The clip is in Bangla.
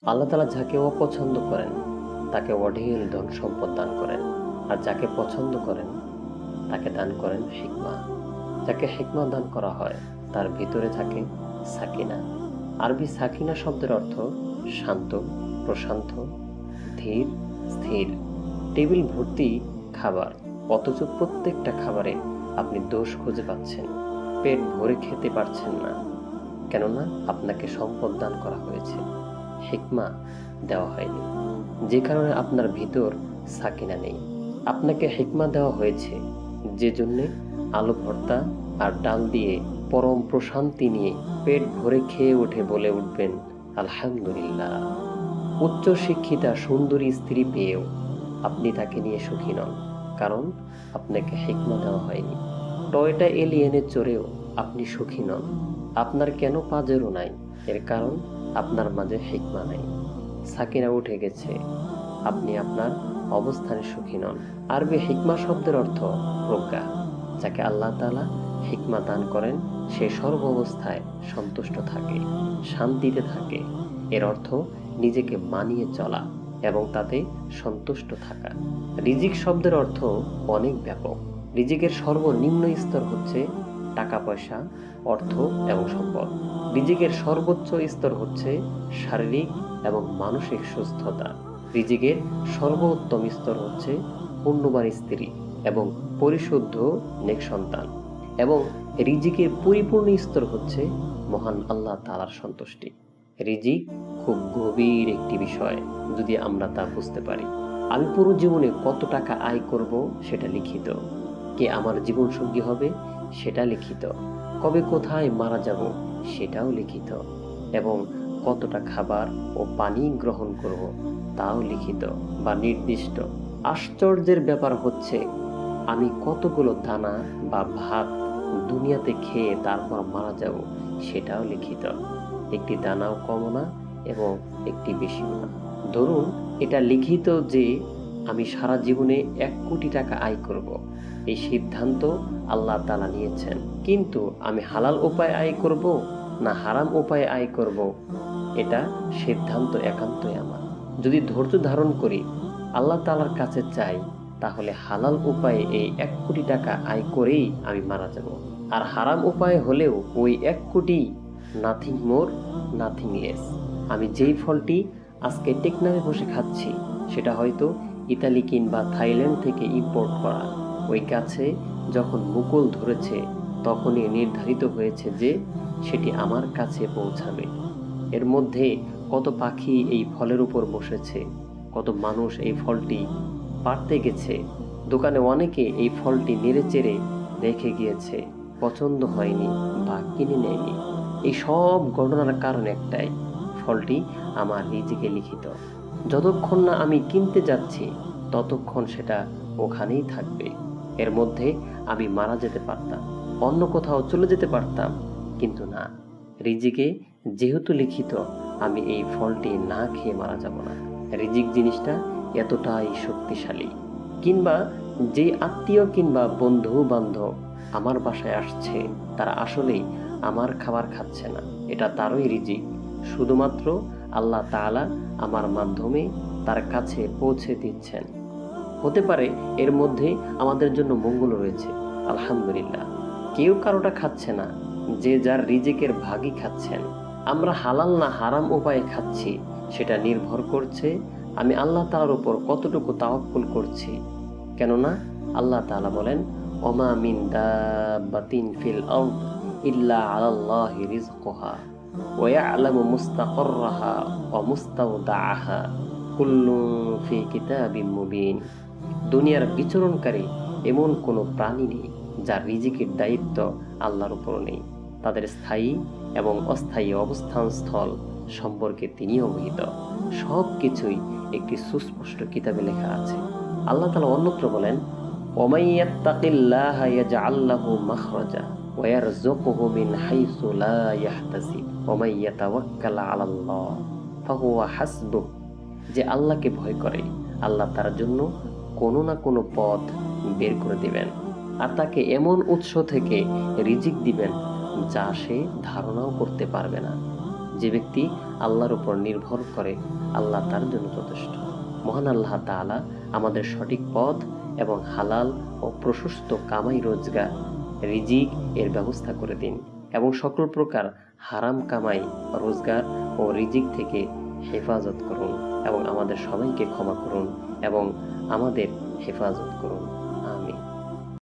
আল্লাহ তাআলা যাকে অপছন্দ করেন তাকে অঢেল ধন সম্পদ দান করেন, আর যাকে পছন্দ করেন তাকে দান করেন হিকমা। যাকে হিকমা দান করা হয় তার ভিতরে থাকে সাকিনা। আরবি সাকিনা শব্দের অর্থ শান্ত, প্রশান্ত, ধীর, স্থির। টেবিল ভর্তি খাবার, অথচ প্রত্যেকটা খাবারে আপনি দোষ খুঁজে পাচ্ছেন, পেট ভরে খেতে পারছেন না, কেননা আপনাকে সম্পদ দান করা হয়েছে, হিকমা দেওয়া হয়নি, যে কারণে আপনার ভিতর সাকিনা নেই। আপনাকে হিকমা দেওয়া হয়েছে যে জন্যে আলু ভর্তা আর ডাল দিয়ে পরম প্রশান্তি নিয়ে পেট ভরে খেয়ে উঠে বলে উঠবেন আলহামদুলিল্লাহ। উচ্চ শিক্ষিতা সুন্দরী স্ত্রী পেয়েও আপনি তাকে নিয়ে সুখী নন, কারণ আপনাকে হিকমা দেওয়া হয়নি। টয়টা এলিয়েনে চড়েও আপনি সুখী নন। আপনার কেন পাজেরও নাই, এর কারণ আপনার মাঝে হিকমা নাই, সাকিনা উঠে গেছে, আপনি আপনার অবস্থানে সুখী নন। আরবি হিকমা শব্দের অর্থ প্রজ্ঞা। যাকে আল্লাহ তাআলা হিকমা দান করেন সে সর্ব অবস্থায় সন্তুষ্ট থাকে, শান্তিতে থাকে। এর অর্থ নিজেকে মানিয়ে চলা এবং তাতে সন্তুষ্ট থাকা। রিজিক শব্দের অর্থ অনেক ব্যাপক। রিজিকের সর্বনিম্ন স্তর হচ্ছে টাকা পয়সা, অর্থ এবং সম্পদ। রিজিকের সর্বোচ্চ স্তর হচ্ছে শারীরিক এবং মানসিক সুস্থতা। রিজিকের সর্বোত্তম স্তর হচ্ছে পুণ্যবান স্ত্রী এবং পরিশুদ্ধ নেক সন্তান। এবং রিজিকের পরিপূর্ণ স্তর হচ্ছে মহান আল্লাহ তাআলার সন্তুষ্টি। রিজিক খুব গভীর একটি বিষয়, যদি আমরা তা বুঝতে পারি। আমি পুরো জীবনে কত টাকা আয় করব সেটা লিখিত, কে আমার জীবনসঙ্গী হবে সেটা লিখিত, কবে কোথায় মারা যাব সেটাও লিখিত, এবং কতটা খাবার ও পানি গ্রহণ করব তাও লিখিত বা নির্দিষ্ট। আশ্চর্যের ব্যাপার হচ্ছে আমি কতগুলো দানা বা ভাত দুনিয়াতে খেয়ে তারপর মারা যাব সেটাও লিখিত। একটি দানাও কম না এবং একটি বেশিও না। ধরুন এটা লিখিত যে আমি সারা জীবনে 1 কোটি টাকা আয় করব, এই সিদ্ধান্ত আল্লাহ তাআলা নিয়েছেন, কিন্তু আমি হালাল উপায়ে আয় করব না হারাম উপায়ে আয় করব এটা সিদ্ধান্ত একান্তই আমার। যদি ধৈর্য ধারণ করি, আল্লাহ তাআলার কাছে চাই, তাহলে হালাল উপায়ে এই 1 কোটি টাকা আয় করেই আমি মারা যাব। আর হারাম উপায়ে হলেও ওই 1 কোটি, নাথিং মোর নাথিং লেস। আমি যেই ফলটি আজকে টেকনামে বসে খাচ্ছি সেটা হয়তো ইতালি কিংবা থাইল্যান্ড থেকে ইম্পোর্ট করা। ওই গাছে যখন মুকুল ধরেছে তখনই নির্ধারিত হয়েছে যে সেটি আমার কাছে পৌঁছাবে। এর মধ্যে কত পাখি এই ফলের উপর বসেছে, কত মানুষ এই ফলটি পাড়তে গেছে, দোকানে অনেকে এই ফলটি নেড়েচেড়ে রেখে গিয়েছে, পছন্দ হয়নি বা কিনে নেয়নি। এই সব ঘটনার কারণ একটাই, ফলটি আমার রিজিকে লিখিত। যতক্ষণ না আমি কিনতে যাচ্ছি ততক্ষণ সেটা ওখানেই থাকবে। এর মধ্যে আমি মারা যেতে পারতাম, অন্য কোথাও চলে যেতে পারতাম, কিন্তু না, রিজিকে যেহেতু লিখিত আমি এই ফলটি না খেয়ে মারা যাব না। রিজিক জিনিসটা এতটাই শক্তিশালী। কিংবা যে আত্মীয় কিংবা বন্ধু বান্ধব আমার বাসায় আসছে তারা আসলেই আমার খাবার খাচ্ছে না, এটা তারই রিজিক, শুধুমাত্র আল্লাহ তাআলা আমার মাধ্যমে তার কাছে পৌঁছে দিচ্ছেন। হতে পারে এর মধ্যে আমাদের জন্য মঙ্গল রয়েছে, আলহামদুলিল্লাহ। কেউ কারোটা খাচ্ছে না, যে যার রিজিকের ভাগই খাচ্ছেন। আমরা হালাল না হারাম উপায়ে খাচ্ছি সেটা নির্ভর করছে আমি আল্লাহ তাআলার উপর কতটুকু তাওয়াক্কুল করছি। কেননা আল্লাহ তাআলা বলেন, ওমা মিন দাব্বাতিন ফিল আরদ ইল্লা আলাল্লাহি রিজকুহা ওয়া ইয়ালামু মুস্তাকাররাহা ওয়া মুস্তাওদাআহা কুল্লুন ফি কিতাবিম মুবিন। দুনিয়ার বিচরণকারী এমন কোনো প্রাণী নেই যার রিজিকের দায়িত্ব আল্লাহর উপর নেই। তাদের স্থায়ী এবং অস্থায়ী অবস্থান স্থল সম্পর্কে তিনি অবহিত। সব কিছুই একটি সুস্পষ্ট কিতাবে লেখা আছে। আল্লাহ তাআলা অন্যত্র বলেন, ওমান ইয়াত্তাকিল্লাহা ইয়াজআল লাহু মাখরাজা ওয়া ইয়ারযুকহু মিন হাইসু লা ইয়াহতাসিব ওয়া মান ইয়াতাওয়াক্কাল আলাল্লাহ ফাহুয়া হাসবুহ। যে আল্লাহকে ভয় করে আল্লাহ তার জন্য কোনো না কোনো পথ বের করে দিবেন, আর তাকে এমন উৎস থেকে রিজিক দিবেন যা সে ধারণাও করতে পারবে না। যে ব্যক্তি আল্লাহর উপর নির্ভর করে, আল্লাহ তার জন্য যথেষ্ট। মহান আল্লাহ তাআলা আমাদের সঠিক পথ এবং হালাল ও প্রশস্ত কামাই রোজগার, রিজিক এর ব্যবস্থা করে দিন এবং সকল প্রকার হারাম কামাই, রোজগার ও রিজিক থেকে হেফাজত করুন এবং আমাদের সবাইকে ক্ষমা করুন এবং আমাদের হেফাজত করুন।